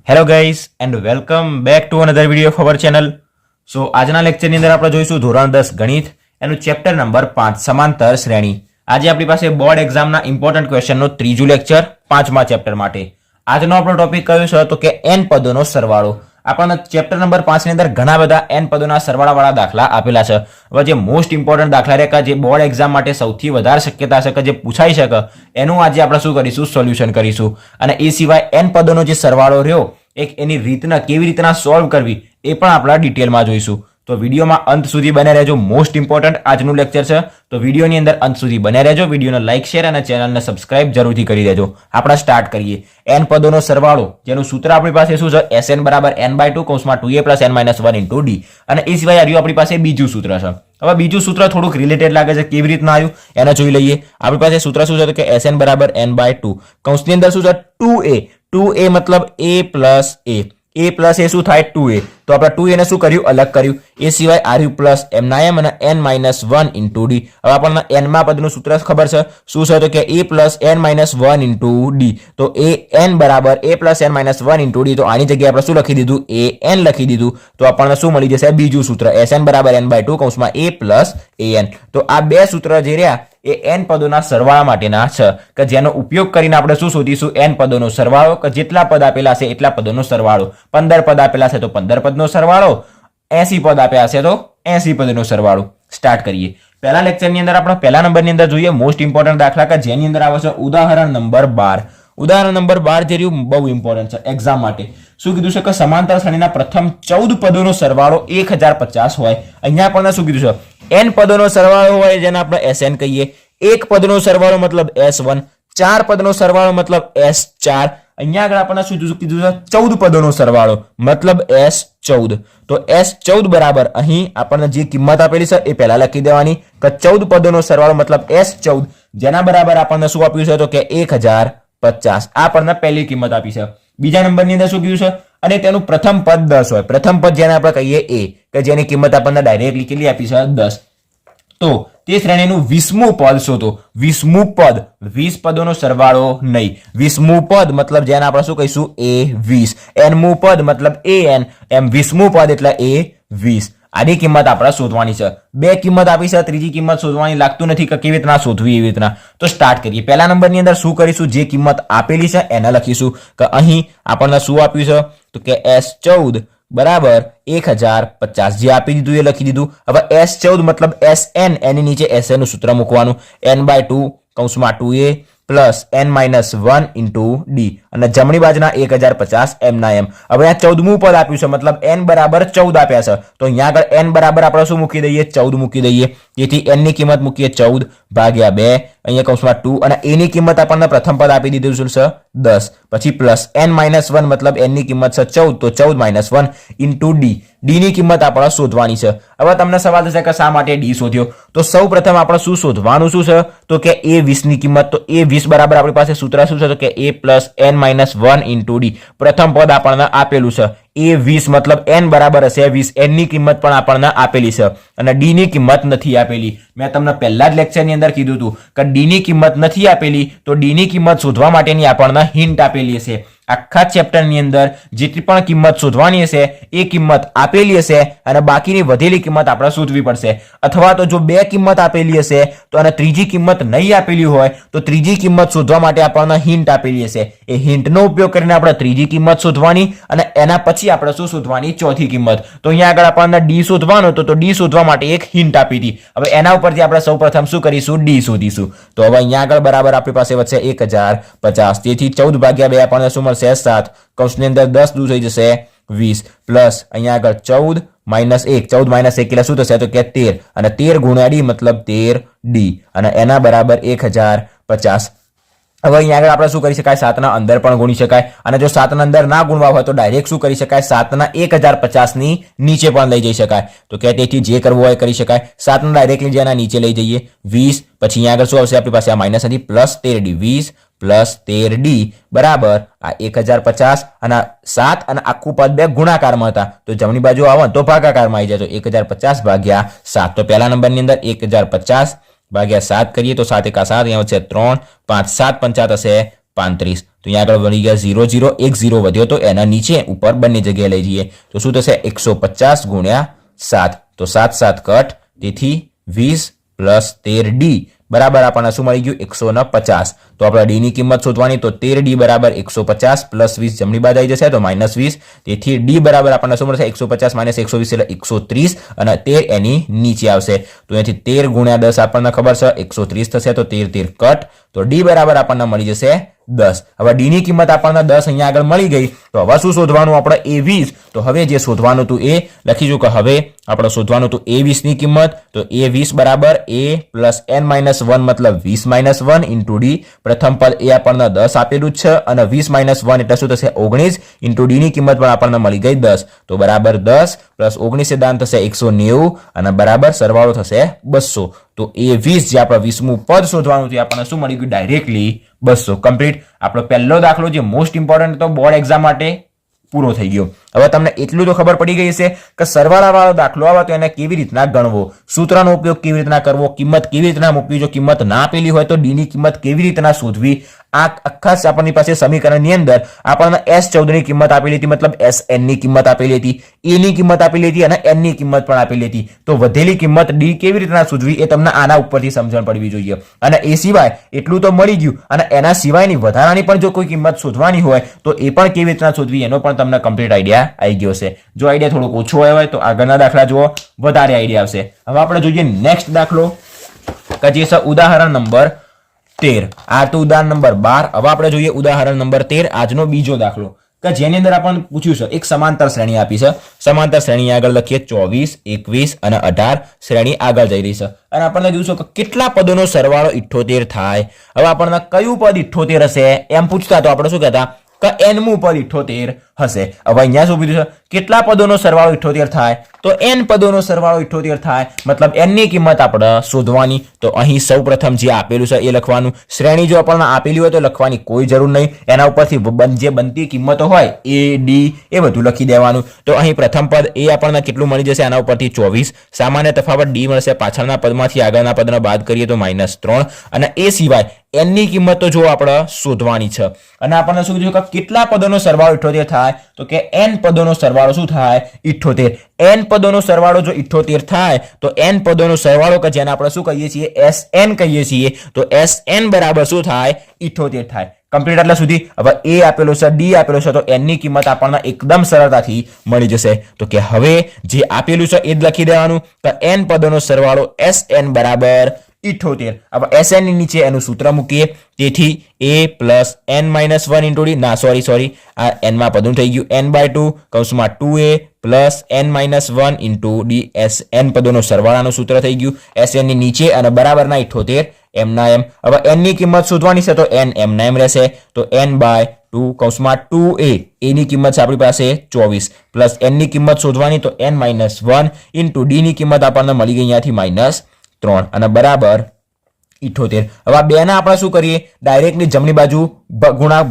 Hello guys and welcome back to another video of our channel. So આજના લેક્ચરની અંદર આપણે જોઈશું ધોરણ 10 ગણિત એનું ચેપ્ટર નંબર 5 સમાંતર શ્રેણી. આજે આપણી પાસે બોર્ડ એક્ઝામના ઇમ્પોર્ટન્ટ ક્વેશ્ચનનો ત્રીજું લેક્ચર 5મા ચેપ્ટર માટે. આજનો આપણો ટોપિક કયો છે તો કે n પદોનો સરવાળો. આપણને ચેપ્ટર નંબર 5 ની અંદર ઘણા બધા n પદોના સરવાળાવાળા દાખલા આપેલા છે. હવે જે મોસ્ટ ઇમ્પોર્ટન્ટ દાખલા રહ્યા જે બોર્ડ એક્ઝામ માટે સૌથી વધારે શક્યતા છે કે જે પૂછાઈ શકે એનું આજે આપણે શું કરીશું, સોલ્યુશન કરીશું. અને એ સિવાય n પદોનો જે સરવાળો રહ્યો એની રીતના કેવી રીતના સોલ્વ કરવી એ પણ આપણે ડિટેલમાં જોઈશું. તો વિડીયોમાં અંત સુધી બને રહેજો. મોસ્ટ ઇમ્પોર્ટન્ટ આજનું લેક્ચર છે તો વિડીયોની અંદર અંત સુધી બને રહેજો. વિડીયોને લાઇક, શેર અને ચેનલને સબસ્ક્રાઇબ જરૂરથી કરી દેજો. આપણે સ્ટાર્ટ કરીએ. n પદોનો સરવાળો જેનું સૂત્ર આપણી પાસે શું છે, Sn બરાબર n/2 કૌંસમાં 2a + n - 1 * d. અને એ સિવાય આવ્યું આપણી પાસે બીજું સૂત્ર છે. હવે બીજું સૂત્ર થોડુંક રિલેટેડ લાગે છે, કેવી રીતના આવ્યું એને જોઈ લઈએ. આપણી પાસે સૂત્ર શું છે તો કે Sn બરાબર n/2 કૌંસની અંદર શું છે 2a મતલબ a પ્લસ એ શું થાય 2a. તો આપણે 2a ને શું કર્યું, અલગ કર્યું. એ સિવાય આર્યું પ્લસ m અને n - 1 * d. હવે આપણને n માં પદનું સૂત્ર ખબર છે શું છે તો કે a + n - 1 * d. તો n બરાબર a + n - 1 * d. તો આની જગ્યાએ આપણે શું લખી દીધું, an લખી દીધું. તો આપણને શું મળી જશે, બીજું સૂત્ર Sn બરાબર n/2 કૌંસમાં a + an. તો આ બે સૂત્ર જે રહ્યા એ n પદોના સરવાળા માટેના છે કે જેનો ઉપયોગ કરીને આપણે શું શોધીશું, n પદોનો સરવાળો કે જેટલા પદ આપેલા છે એટલા પદોનો સરવાળો. 15 પદ આપેલા છે તો 15 પદનો સરવાળો, 80 પદ આપ્યા છે તો 80 પદનો સરવાળો. સ્ટાર્ટ કરીએ. પહેલા લેક્ચરની અંદર આપણે પહેલા નંબરની અંદર જોઈએ મોસ્ટ ઇમ્પોર્ટન્ટ દાખલા કે જેની અંદર આવે છે ઉદાહરણ નંબર 12. ઉદાહરણ નંબર 12 જે રહ્યું બહુ ઇમ્પોર્ટન્ટ છે એક્ઝામ માટે. શું કીધું છે કે સમાંતર શ્રેણીના પ્રથમ 14 પદોનો સરવાળો 1050 હોય. અહીંયા આપણને શું કીધું છે, n પદોનો સરવાળો હોય જેને આપણે Sn કહીએ. એક પદનો સરવાળો મતલબ S1, 4 પદનો સરવાળો મતલબ S4. અહીંયા આગળ આપણને શું કીધું છે, 14 પદોનો સરવાળો મતલબ S14. તો S14 બરાબર અહીં આપણને જે કિંમત આપેલી છે એ પહેલા લખી દેવાની કે 14 પદોનો સરવાળો મતલબ S14 જેના બરાબર આપણને શું આપ્યું છે તો કે 1050. આ આપણને પહેલી કિંમત આપી છે. બીજા નંબરની અંદર શું કીધું છે, અને તેનું પ્રથમ પદ 10 હોય. પ્રથમ પદ જેને આપણે કહીએ a કે જેની કિંમત આપણને ડાયરેક્ટલી કેટલી આપી છે 10. તો તે શ્રેણીનું 20મું પદ શોધો. 20મું પદ, 20 પદોનો સરવાળો નહીં, 20મું પદ મતલબ જેને આપણે શું કહીશું a20. nમું પદ મતલબ an, એમ 20મું પદ એટલે a20. આની કિંમત આપણે શોધવાની છે. બે કિંમત આપી છે, ત્રીજી કિંમત શોધવાની લાગતું નથી કે કેવી રીતના શોધવી એવી રીતના. તો સ્ટાર્ટ કરીએ. પહેલા નંબરની અંદર શું કરીશું, જે કિંમત આપેલી છે એને લખીશું કે અહીં આપણને શું આપ્યું છે તો કે S14 બરાબર 1050. જે આપી દીધું એ લખી દીધું. હવે S14 મતલબ Sn, એની નીચે Sn નું સૂત્ર મૂકવાનું. n/2 કૌંસમાં 2a + n - 1 * d. અને જમણી બાજુના 1050 m. હવે આ 14મું પદ આપ્યું છે મતલબ n બરાબર 14 આપ્યા છે. તો અહીંયા આગળ n બરાબર આપણે શું મૂકી દઈએ, 14 મૂકી દઈએ. તેથી n ની કિંમત મૂકીએ 14 ભાગ્યા 2 અહીંયા કૌંસમાં 2 અને a ની કિંમત આપણને પ્રથમ પદ આપી દીધું છે 10. પછી પ્લસ n - 1 મતલબ n ની કિંમત છે 14 તો 14 - 1 * d. d ની કિંમત આપણે શોધવાની છે. હવે તમને સવાલ થશે કે શા માટે d શોધ્યો. તો સૌ પ્રથમ આપણે શું શોધવાનું શું છે તો કે a20 ની કિંમત. તો a20 બરાબર આપણી પાસે સૂત્ર શું છે તો કે a + n - 1 * d. પ્રથમ પદ આપણને આપેલું છે a20 મતલબ n બરાબર હશે 20. n ની કિંમત પણ આપણને આપેલી છે અને d ની કિંમત નથી આપેલી. મેં તમને પહેલા જ લેક્ચરની અંદર કીધું હતું કે d ની કિંમત નથી આપેલી તો d ની કિંમત શોધવા માટેની આપણને હિન્ટ આપેલી હશે. આખા ચેપ્ટરની અંદર જેટલી પણ કિંમત શોધવાની હશે એ કિંમત આપેલી હશે અને બાકીની વધેલી કિંમત આપણે શોધવી પડશે. અથવા તો જો બે કિંમત આપેલી હશે તો અને ત્રીજી કિંમત નહીં આપેલી હોય તો ત્રીજી કિંમત શોધવા માટે આપણને હિન્ટ આપેલી હશે. એ હિન્ટનો ઉપયોગ કરીને આપણે ત્રીજી કિંમત શોધવાની અને એના પછી આપણે શું શોધવાની, ચોથી કિંમત. તો અહીંયા આગળ આપણને d શોધવાનો હતો તો d શોધવા માટે એક હિન્ટ આપી હતી. હવે એના ઉપરથી આપણે સૌપ્રથમ શું કરીશું, d શોધીશું. તો હવે અહીંયા આગળ બરાબર આપણી પાસે વધશે 1050. તેથી 14 ભાગ્યા 2 આપણને શું મળશે 7. કૌંસની અંદર 10 દૂર થઈ જશે 20 પ્લસ અહીંયા આગળ 14 - 1. 14 - 1 એટલે શું થશે તો કે 13 અને 13 ગુણ્યા d મતલબ 13d અને એના બરાબર 1050. હવે અહીંયા આગળ આપણે શું કરી શકાય, 7ના અંદર પણ ગુણી શકાય અને જો 7ના અંદર ના ગુણવા હોય તો ડાયરેક્ટ શું કરી શકાય, 7ના 1050 ની નીચે પણ લઈ જઈ શકાય. તો કે તેથી જે કરવું હોય કરી શકાય. 7 ને ડાયરેક્ટલી જેના નીચે લઈ જઈએ 20. પછી અહીંયા આગળ શું આવશે આપણી પાસે, આ માઇનસ હતી પ્લસ 13d. 20 + 13d બરાબર આ 1050 અને 7 અને આખું પદ બે ગુણાકારમાં હતા તો જમણી બાજુ આવે તો ભાગાકારમાં આવી જાય. તો 1050 ભાગ્યા 7. તો પહેલા નંબરની અંદર 1050 ભાગ્યા 7 કરીએ તો 7 × 1 = 7, અહીંયા છે 3 5 7 × 5 થશે 35. તો અહીંયા આગળ વળી ગયા 0 0 1 0 વધ્યો તો એના નીચે ઉપર બંને જગ્યાએ લઈ જઈએ તો શું થશે 150 ગુણ્યા 7 તો 7 7 કટ તેથી 20 પ્લસ 13d બરાબર આપણને શું મળી ગયું 150. તો આપણે d ની કિંમત શોધવાની તો 13d બરાબર 150 પ્લસ 20 જમણી બાજુ આવી જશે તો -20 તેથી d બરાબર આપણને શું મળશે 150 - 120 એટલે 130 અને 13 એની નીચે આવશે તો અહીંથી 13 ગુણ્યા 10 આપણને ખબર છે 130 થશે તો 13 13 કટ તો d બરાબર આપણને મળી જશે 10. હવે d ની કિંમત આપણને 10 અહીંયા આગળ મળી ગઈ તો હવે શું શોધવાનું આપણે a20 તો હવે જે શોધવાનું હતું એ લખીશું કે હવે આપણે શોધવાનું હતું a20 ની કિંમત તો a20 બરાબર a પ્લસ n - 1 મતલબ 20 - 1 ઇન્ટુ d પ્રથમ પદ એ આપણને 10 આપેલું જ છે અને 20 - 1 એટલે શું થશે 19 ઇન્ટુ d ની કિંમત પણ આપણને મળી ગઈ 10 તો બરાબર 10 પ્લસ 19 એ દાન થશે 190 અને બરાબર સરવાળો થશે 200 તો a20 જે આપણે 20મું પદ શોધવાનું છે આપણને શું મળી ગયું ડાયરેક્ટલી 200 કમ્પ્લીટ. આપણો પહેલો દાખલો જે મોસ્ટ ઇમ્પોર્ટન્ટ હતો બોર્ડ એક્ઝામ માટે પૂરો થઈ ગયો. હવે તમને એટલું તો ખબર પડી ગઈ હશે કે સરવાળાવાળો દાખલો આવે તો એને કેવી રીતના ગણવો, સૂત્રનો ઉપયોગ કેવી રીતના કરવો, કિંમત કેવી રીતના મૂકવી, જો કિંમત ના આપેલી હોય તો ડી ની કિંમત કેવી રીતના શોધવી. આ આખા આપણી પાસે સમીકરણની અંદર આપણને S14 ની કિંમત આપેલી હતી મતલબ Sn ની કિંમત આપેલી હતી, a ની કિંમત આપેલી હતી અને n ની કિંમત પણ આપેલી હતી. તો વધેલી કિંમત d કેવી રીતના શોધવી એ તમને આના ઉપરથી સમજણ પડવી જોઈએ. અને એ સિવાય એટલું તો મળી ગયું અને એના સિવાયની વધારાની પણ જો કોઈ કિંમત શોધવાની હોય તો એ પણ કેવી રીતના શોધવી એનો પણ તમને કમ્પ્લીટ આઈડિયા આવી ગયો છે. જો આઈડિયા થોડોક ઓછો આવ્યો હોય તો આગળના દાખલા જુઓ વધારે આઈડિયા આવશે. હવે આપણે જોઈએ નેક્સ્ટ દાખલો કે જે છે ઉદાહરણ નંબર 13. આ તો ઉદાહરણ નંબર 12. હવે આપણે જોઈએ ઉદાહરણ નંબર 13 આજનો બીજો દાખલો કે જેની અંદર આપણને પૂછ્યું છે એક સમાંતર શ્રેણી આપી છે. સમાંતર શ્રેણી આગળ લખીએ 24 21 અને 18 શ્રેણી આગળ જઈ રહી છે અને આપણને કીધું છે કે કેટલા પદોનો સરવાળો 78 થાય. હવે આપણને કયું પદ 78 હશે એમ પૂછતા તો આપણે શું કહેતા કે n મું પદ 78 હશે. હવે અહીંયા શું કીધું છે કેટલા પદોનો સરવાળો 78 થાય તો n પદોનો સરવાળો 78 થાય મતલબ n ની કિંમત આપણે શોધવાની. તો અહીં સૌપ્રથમ જે આપેલું છે એ લખવાનું. શ્રેણી જો આપણને આપેલી હોય તો લખવાની કોઈ જરૂર નહીં, એના ઉપરથી જે બનતી કિંમતો હોય a d એ બધું લખી દેવાનું. તો અહીં પ્રથમ પદ એ આપણને કેટલું મળી જશે આના ઉપરથી 24, સામાન્ય તફાવત d મળશે, પાછળના પદમાંથી આગળના પદને બાદ કરીએ તો -3 અને એ સિવાય n ની કિંમત તો જો આપણે શોધવાની છે. અને આપણને શું કીધું કે કેટલા પદોનો સરવાળો 78 થાય તો કે n પદોનો સરવાળો શું થાય 78. n પદોનો સરવાળો જો 78 થાય તો n પદોનો સરવાળો કે જેને આપણે શું કહીએ છીએ Sn કહીએ છીએ તો Sn બરાબર શું થાય 78 થાય. કમ્પ્લીટ એટલે સુધી. હવે a આપેલો છે d આપેલો છે તો n ની કિંમત આપણને એકદમ સરળતાથી મળી જશે. તો કે હવે જે આપેલું છે એ જ લખી દેવાનું કે n પદોનો સરવાળો Sn બરાબર 78. હવે Sn ની નીચે એનું સૂત્ર મૂકીએ તેથી a plus n minus 1 into d ના સોરી આ n માં પદનું થઈ ગયું n/2 કૌંસમાં 2a plus n minus 1 into d n પદોનો સરવાળાનું સૂત્ર થઈ ગયું. Sn ની નીચે અને બરાબરના 78 એમના એમ. હવે n ની કિંમત શોધવાની છે તો n એમના એમ રહેશે તો n/2 કૌંસમાં 2a a ની કિંમત છે આપણી પાસે 24 પ્લસ n ની કિંમત શોધવાની તો n માઇનસ 1 ઇન્ટુ d ની કિંમત આપણને મળી ગઈ અહીંયાથી -3 અને બરાબર 78. હવે આ બેના આપણે શું કરીએ ડાયરેક્ટલી જમણી બાજુ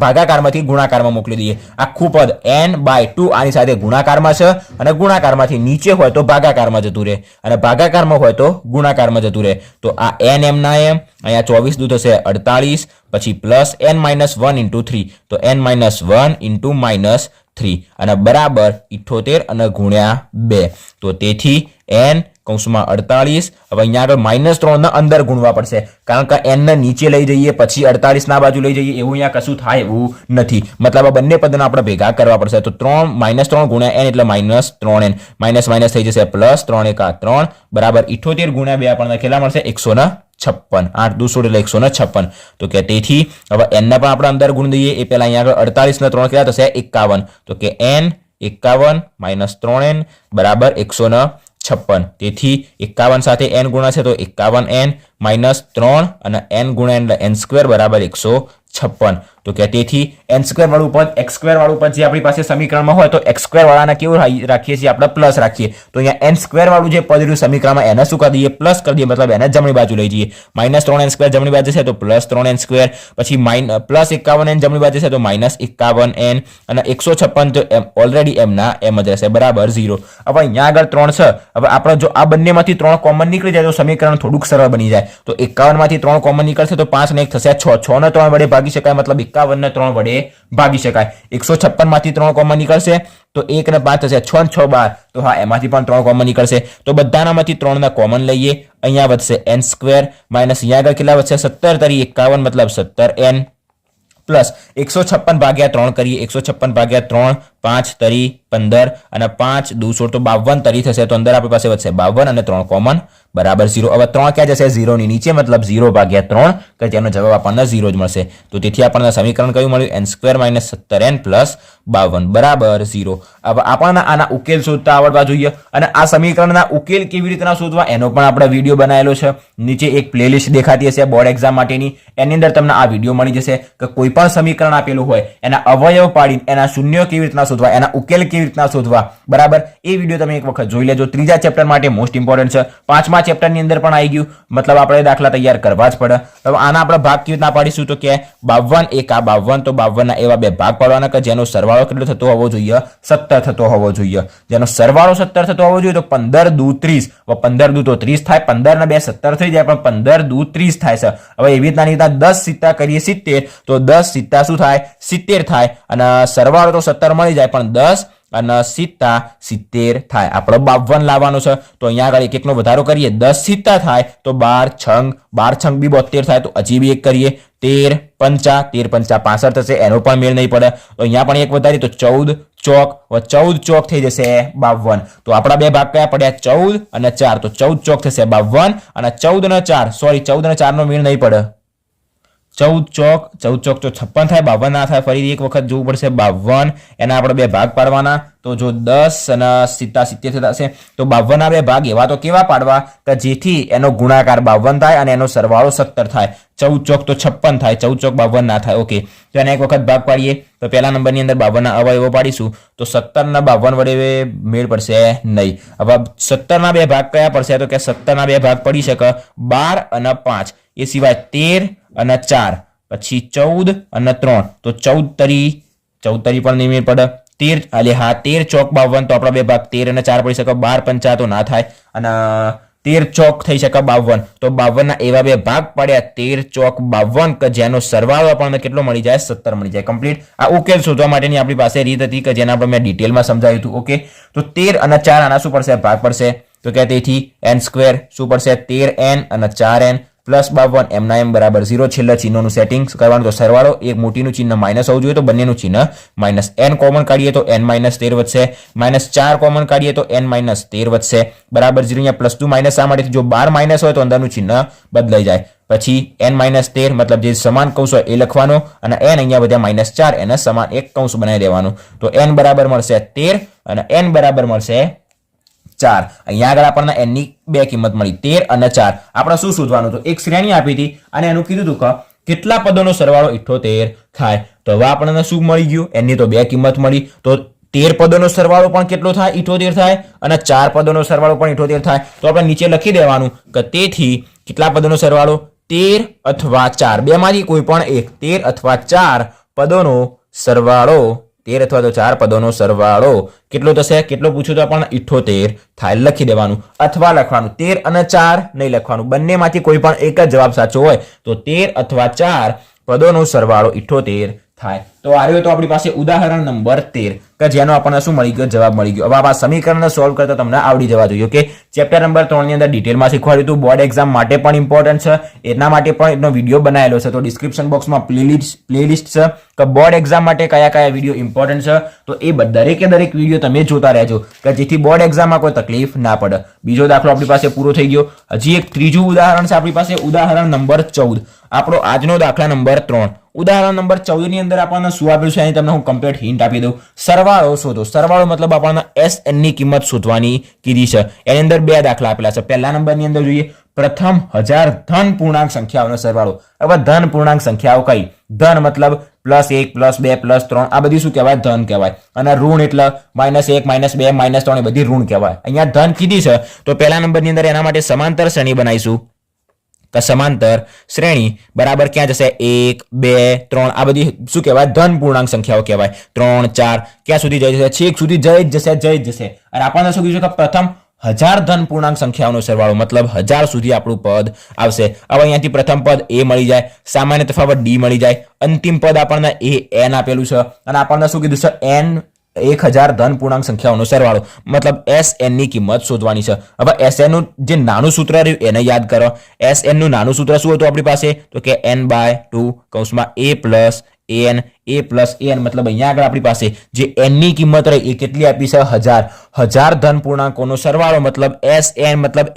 ભાગાકારમાંથી ગુણાકારમાં મોકલી દઈએ. આખું પદ n/2 આની સાથે ગુણાકારમાં છે અને ગુણાકારમાંથી નીચે હોય તો ભાગાકારમાં જતું રહે અને ભાગાકારમાં હોય તો ગુણાકારમાં જતું રહે. તો આ n એમના એમ અહીંયા 24 દૂ થશે 48 પછી પ્લસ n-1 ઇન્ટુ 3 તો n-1 ઇન્ટુ -3 અને બરાબર 78 અને ગુણ્યા 2 તો તેથી n કૌંસમાં 48. હવે અહીંયા આગળ -3 ના અંદર ગુણવા પડશે કારણ કે n ને નીચે લઈ જઈએ પછી 48 ના બાજુ લઈ જઈએ એવું અહીંયા કશું થાય એવું નથી. મતલબ આ બંને પદને આપણે ભેગા કરવા પડશે તો -3 ગુણ્યા n એટલે -3n માઇનસ માઇનસ થઈ જશે પ્લસ 3 × 3 બરાબર 78 ગુણ્યા 2 આપણને કેટલા મળશે 156. 8 દૂ 16 એટલે 156. તો કે તેથી હવે n ને પણ આપણે અંદર ગુણ દઈએ એ પહેલા અહીંયા આગળ 48 ને 3 કેટલા થશે 51 તો કે n 51 - 3n બરાબર 156. તેથી 51 સાથે n ગુણાશે તો 51n -3 અને n ગુણ્યા n² બરાબર 156. તો કે તેથી n² વાળું પદ x² વાળું પદ જે આપણી પાસે સમીકરણમાં હોય તો x² વાળાને કેવું રાખીએ છીએ આપણે પ્લસ રાખીએ. તો અહીંયા n² વાળું જે પદ રહ્યું સમીકરણમાં એને શું કરી દઈએ પ્લસ કરી દઈએ મતલબ એને જમણી બાજુ લઈ જઈએ. -3n² જમણી બાજુ છે તો +3n² પછી +51n જમણી બાજુ છે તો -51n અને 156 તો ઓલરેડી એમના એમ જ રહેશે બરાબર 0. હવે અહીંયા આગળ 3 છે. હવે આપણે જો આ બંનેમાંથી 3 કોમન નીકળી જાય તો સમીકરણ થોડુંક સરળ બની જાય. તો 51 માંથી 3 કોમન નીકળશે તો 5 ને 1 થશે 6 ને 3 વડે ભાગી શકાય મતલબ 51 ને 3 વડે ભાગી શકાય. 156 માંથી 3 કોમન નીકળશે તો 1 ને 5 થશે 6 ને 6 12. તો હા, એમાંથી પણ 3 કોમન નીકળશે. તો બધાનામાંથી 3 ના કોમન લઈએ. અહીંયા વધશે n સ્ક્વેર માઇનસ અહીંયા આગળ કેટલા વધશે 17 તરી 51 મતલબ 17n પ્લસ 156 ભાગ્યા 3 કરીએ. 156 ભાગ્યા 3 5 તરી 15 અને 5 દુ 16 તો 52 તરી થશે. તો અંદર આપણી પાસે વધશે 52 અને 3 કોમન બરાબર 0. હવે 3 ક્યાં જશે 0 ની નીચે મતલબ 0 ભાગ્યા 3 કે તેનો જવાબ આપણને 0 જ મળશે. તો તેથી આપણને સમીકરણ કયું મળ્યું n² - 17n + 52 બરાબર 0. હવે આપણને આના ઉકેલ શોધતા આવડવા જોઈએ અને આ સમીકરણના ઉકેલ કેવી રીતના શોધવા એનો પણ આપણે વિડીયો બનાવેલો છે. નીચે એક પ્લેલિસ્ટ દેખાતી હશે બોર્ડ એક્ઝામ માટેની, એની અંદર તમને આ વિડીયો મળી જશે કે કોઈ પણ સમીકરણ આપેલું હોય એના અવયવ પાડીને એના શૂન્યો કેવી રીતના શોધવા, એના ઉકેલ કેવી રીતના શોધવા બરાબર. એ વિડીયો તમે એક વખત જોઈ લેજો. ત્રીજા ચેપ્ટર માટે મોસ્ટ ઇમ્પોર્ટન્ટ છે. પાંચમા ચેપ્ટરની અંદર પણ આવી ગયું, મતલબ આપણે દાખલા તૈયાર કરવા જ પડે. હવે આના આપણે ભાગ કેવી રીતના પાડીશું તો કે 52 એક આ 52 તો 52 ના એવા બે ભાગ પાડવાના કે જેનો સરવાળો કેટલો થતો હોવો જોઈએ 17 થતો હોવો જોઈએ. જેનો સરવાળો 17 થતો હોવો જોઈએ તો 15 દુ 30. હવે 15 દુ તો 30 થાય, 15 ને 2 17 થઈ જાય પણ 15 દુ 30 થાય છે. હવે એવી રીતના 10 સિત્તા કરીએ 70 તો 10 સિત્તા શું થાય 70 થાય અને સરવાળો તો 17 મળી જાય પણ 10 અને 70 થાય. આપણો 52 લાવવાનો છે તો અહીંયા આગળ એક એકનો વધારો કરીએ 10 સિત્તા થાય તો 12 છંગ 72 થાય. તો હજી બી એક કરીએ 13 પંચા 65 થશે, એનો પણ મેળ નહીં પડે. તો અહીંયા પણ એક વધારી તો 14 ચોક 14 ચોક થઈ જશે 52. તો આપણા બે ભાગ કયા પડ્યા 14 અને 4. તો 14 ચોક થશે 52 અને 14 અને 4 સોરી 14 અને 4 નો મેળ નહીં પડે. 14 ચોક તો 56 થાય, 52 ના થાય. ફરી એક વખત જોવું પડશે 52 એના આપણે બે ભાગ પાડવાના. તો જો 10 અને 70 થશે તો 52 ના બે ભાગ એવા તો કેવા પાડવા કે જેથી એનો ગુણાકાર 52 થાય અને એનો સરવાળો 17 થાય. 14 ચોક તો 56 થાય, 14 ચોક 52 ના થાય. ઓકે, તો એને એક વખત ભાગ પાડીએ તો પહેલા નંબરની અંદર 52 ના અવયવો પાડીશું તો 17 ના 52 વડે મેળ પડશે નહીં. હવે 17 ના બે ભાગ કયા પડશે તો કે 17 ના બે ભાગ પડી શકે 12 અને 5, એ સિવાય 13 અને 4, પછી 14 અને 3 તો 14 તરી પણ નહીં મેળ પડે. 13 ચોક 52 તો આપણા બે ભાગ 13 અને 4 પડી શકે. 12 પંચા તો ના થાય અને 13 ચોક થઈ શકે 52. તો 52 ના એવા બે ભાગ પડ્યા 13 ચોક 52 કે જેનો સરવાળો આપણને કેટલો મળી જાય 17 મળી જાય. કમ્પ્લીટ. આ ઉકેલ શોધવા માટેની આપણી પાસે રીત હતી કે જેના આપણે મેં ડિટેલમાં સમજાવ્યું હતું. ઓકે, તો 13 અને 4 આના શું પડશે ભાગ પડશે તો કે તેથી n² શું પડશે 13n અને 4n પ્લસ 52 એમના એમ બરાબર 0. છેલ્લા ચિહ્નોનું સેટિંગ કરવાનું તો સરવાળો એક મોટીનું ચિહ્ન માઇનસ હોવું જોઈએ તો બંનેનું ચિહ્ન માઇનસ. n કોમન કાઢીએ તો n - 13 વધશે, -4 કોમન કાઢીએ તો n - 13 વધશે બરાબર 0. અહીંયા પ્લસ 2 માઇનસ શા માટે? જો 12 માઇનસ હોય તો અંદરનું ચિહ્ન બદલાઈ જાય. પછી n - 13 મતલબ જે સમાન કૌંસ હોય એ લખવાનો અને n અહીંયા વધ્યા -4 એને સમાન એક કૌંસ બનાવી દેવાનું. તો n બરાબર મળશે 13 અને n બરાબર મળશે 4. અહીંયા આગળ આપણને n ની બે કિંમત મળી 13 અને 4. આપણે શું શોધવાનું તો એક શ્રેણી આપી હતી અને એનું કીધું હતું કે કેટલા પદોનો સરવાળો 78 થાય. તો હવે આપણને શું મળી ગયું? n ની તો બે કિંમત મળી તો 13 પદોનો સરવાળો પણ કેટલો થાય 78 થાય અને 4 પદોનો સરવાળો પણ 78 થાય. તો આપણે નીચે લખી દેવાનું કે તેથી કેટલા પદોનો સરવાળો 13 અથવા 4 બેમાંથી કોઈ પણ એક 13 અથવા 4 પદોનો સરવાળો 13 અથવા તો 4 પદોનો સરવાળો કેટલો થશે? કેટલો પૂછ્યું તો આપણને 78 થાય. લખી દેવાનું અથવા લખવાનું 13 અને 4 નહીં લખવાનું. બંનેમાંથી કોઈ પણ એક જ જવાબ સાચો હોય તો 13 અથવા 4 પદોનો સરવાળો 78 થાય. તો આ રહ્યો તો આપણી પાસે ઉદાહરણ નંબર 13 કે જેનો આપણને શું મળી ગયો? જવાબ મળી ગયો. હવે આ સમીકરણને સોલ્વ કરતા તમને આવડી જવા જોઈએ. ઓકે, ચેપ્ટર નંબર 3 ની અંદર ડિટેલમાં શીખવાડ્યું હતું. બોર્ડ એક્ઝામ માટે પણ ઇમ્પોર્ટન્ટ છે, એના માટે પણ એનો વિડીયો બનાવેલો છે. તો ડિસ્ક્રિપ્શન બોક્સમાં પ્લેલિસ્ટ છે કે બોર્ડ એક્ઝામ માટે કયા કયા વિડીયો ઇમ્પોર્ટન્ટ છે. તો એ દરેકે દરેક વિડીયો તમે જોતા રહેજો કે જેથી બોર્ડ એક્ઝામમાં કોઈ તકલીફ ના પડે. બીજો દાખલો આપણી પાસે પૂરો થઈ ગયો. હજી એક ત્રીજું ઉદાહરણ છે આપણી પાસે, ઉદાહરણ નંબર 14. આપણો આજનો દાખલા નંબર 3. ઉદાહરણ નંબર 14 ની અંદર આપણને શું આપેલું છે અહીં તમને હું કમ્પ્લીટ હિન્ટ આપી દઉં. સરવાળો શોધો. સરવાળો મતલબ આપણને SN ની કિંમત શોધવાની કીધી છે. એની અંદર બે દાખલા આપેલા છે. પહેલા નંબરની અંદર જોઈએ પ્રથમ 1000 ધન પૂર્ણાંક સંખ્યાઓનો સરવાળો. હવે ધન પૂર્ણાંક સંખ્યાઓ કઈ? ધન મતલબ +1 +2 +3 આ બધી શું કહેવાય? ધન કહેવાય. અને ઋણ એટલે -1 -2 -3 એ બધી ઋણ કહેવાય. અહીંયા ધન કીધી છે તો પહેલા નંબરની અંદર એના માટે સમાંતર શ્રેણી બનાવીશું. તો સમાંતર શ્રેણી બરાબર ક્યાં જશે? 1 2 3 આ બધી શું કહેવાય? ધન પૂર્ણાંક સંખ્યાઓ કહેવાય. 3 4 ક્યાં સુધી જઈ જશે? છેક સુધી જઈ જ જશે. અને આપણને શું કીધું કે પ્રથમ 1000 ધન પૂર્ણાંક સંખ્યાઓનો સરવાળો મતલબ 1000 સુધી આપણું પદ આવશે. હવે અહીંયાથી પ્રથમ પદ a મળી જાય, સામાન્ય તફાવત d મળી જાય, અંતિમ પદ આપણને a n આપેલું છે અને આપણને શું કીધું છે n 1000 ધન પૂર્ણાંક સંખ્યાઓનો સરવાળો મતલબ Sn ની કિંમત શોધવાની છે. હવે Sn નું જે નાનું સૂત્ર રહ્યું એને યાદ કરો. Sn નું નાનું સૂત્ર શું હતું આપણી પાસે? તો કે n/2 કૌંસમાં a પ્લસ an મતલબ અહીંયા આગળ આપણી પાસે જે n ની કિંમત રહી એ કેટલી આપી છે? 1000 ધન પૂર્ણાંકોનો સરવાળો મતલબ Sn મતલબ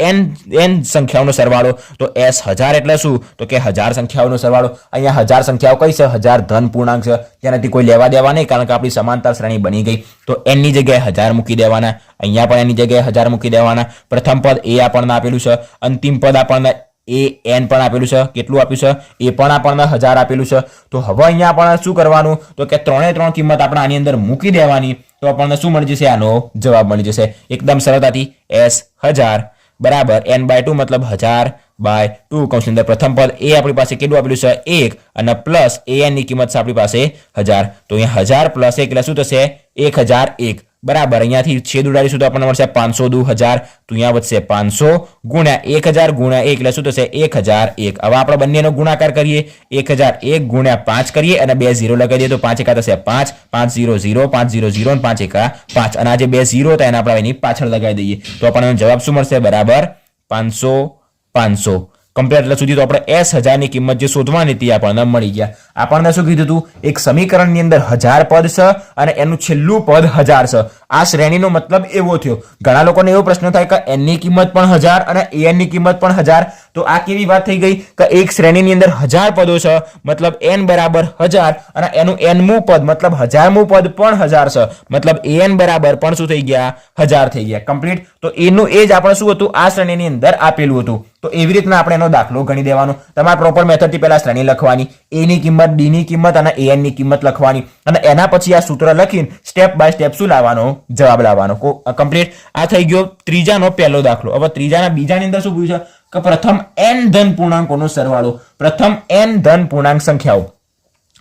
n સંખ્યાઓનો સરવાળો. તો S 1000 એટલે શું? તો કે 1000 સંખ્યાઓનો સરવાળો. અહીંયા 1000 સંખ્યાઓ કઈ છે? 1000 ધન પૂર્ણાંક છે, તેનાથી કોઈ લેવા દેવા નહીં કારણ કે આપણી સમાંતર શ્રેણી બની ગઈ. તો n ની જગ્યાએ 1000 મૂકી દેવાના, અહીંયા પણ n ની જગ્યાએ 1000 મૂકી દેવાના. પ્રથમ પદ a આપણને આપેલું છે, અંતિમ પદ આપણને an પણ આપેલું છે. કેટલું આપ્યું છે? એ પણ આપણને 1000 આપેલું છે. તો હવે અહીંયા આપણને શું કરવાનું? તો કે 3 કિંમત આપણે આની અંદર મૂકી દેવાની. તો આપણને શું મળી જશે? આનો જવાબ મળી જશે એકદમ સરળતાથી. S 1000 બરાબર n/2 મતલબ 1000/2 કૌંસની અંદર પ્રથમ પદ a આપણી પાસે કેટલું આપેલું છે? 1 અને પ્લસ an ની કિંમત છે આપણી પાસે 1000. તો અહીંયા 1000 પ્લસ 1 એટલે શું થશે? 1001 બરાબર. અહીંયાથી છેદ ઉડાડીશું તો આપણને મળશે 500 દુ 1000. તો અહીંયા વધશે 500 ગુણ્યા 1000 ગુણ્યા 1 એટલે શું થશે? 1001. હવે આપણે બંનેનો ગુણાકાર કરીએ. 1001 ગુણ્યા 5 કરીએ અને 2 0 લગાવી દઈએ તો 5 એકા થશે 5, 5 0 0, 5 0 0 અને 5 એકા 5. અને આ જે 2 0 હતા એને આપણે એની પાછળ લગાવી દઈએ તો આપણને જવાબ શું મળશે? બરાબર 500 કમ્પ્લીટ. એટલે સુધી તો આપણે S 1000 ની કિંમત જે શોધવાની હતી આપણને મળી ગયા. આપણને શું કીધું હતું? એક સમીકરણની અંદર 1000 પદ છે અને એનું છેલ્લું પદ 1000 છે. આ શ્રેણીનો મતલબ એવો થયો. ઘણા લોકોને એવો પ્રશ્ન થાય કે n ની કિંમત પણ 1000 અને an ની કિંમત પણ 1000. તો આ કેવી વાત થઈ ગઈ કે એક શ્રેણીની અંદર 1000 પદો છે મતલબ n બરાબર 1000 અને એનું nમું પદ મતલબ 1000મું પદ પણ 1000 છે મતલબ an બરાબર પણ શું થઈ ગયા? 1000 થઈ ગયા. કમ્પ્લીટ. તો એનું એ જ આપણે શું હતું? આ શ્રેણીની અંદર આપેલું હતું. તો એવી રીતના આપણે એનો દાખલો ગણી દેવાનો. તમારે પ્રોપર મેથડથી પહેલા શ્રેણી લખવાની, a ની કિંમત, d ની કિંમત અને an ની કિંમત લખવાની અને એના પછી આ સૂત્ર લખીને સ્ટેપ બાય સ્ટેપ શું લાવવાનો? જવાબ લાવવાનો. કમ્પ્લીટ. આ થઈ ગયો ત્રીજાનો પહેલો દાખલો. હવે ત્રીજાના બીજાની અંદર શું પૂછ્યું છે કે પ્રથમ n ધન પૂર્ણાંકોનો સરવાળો, પ્રથમ n ધન પૂર્ણાંક સંખ્યાઓ.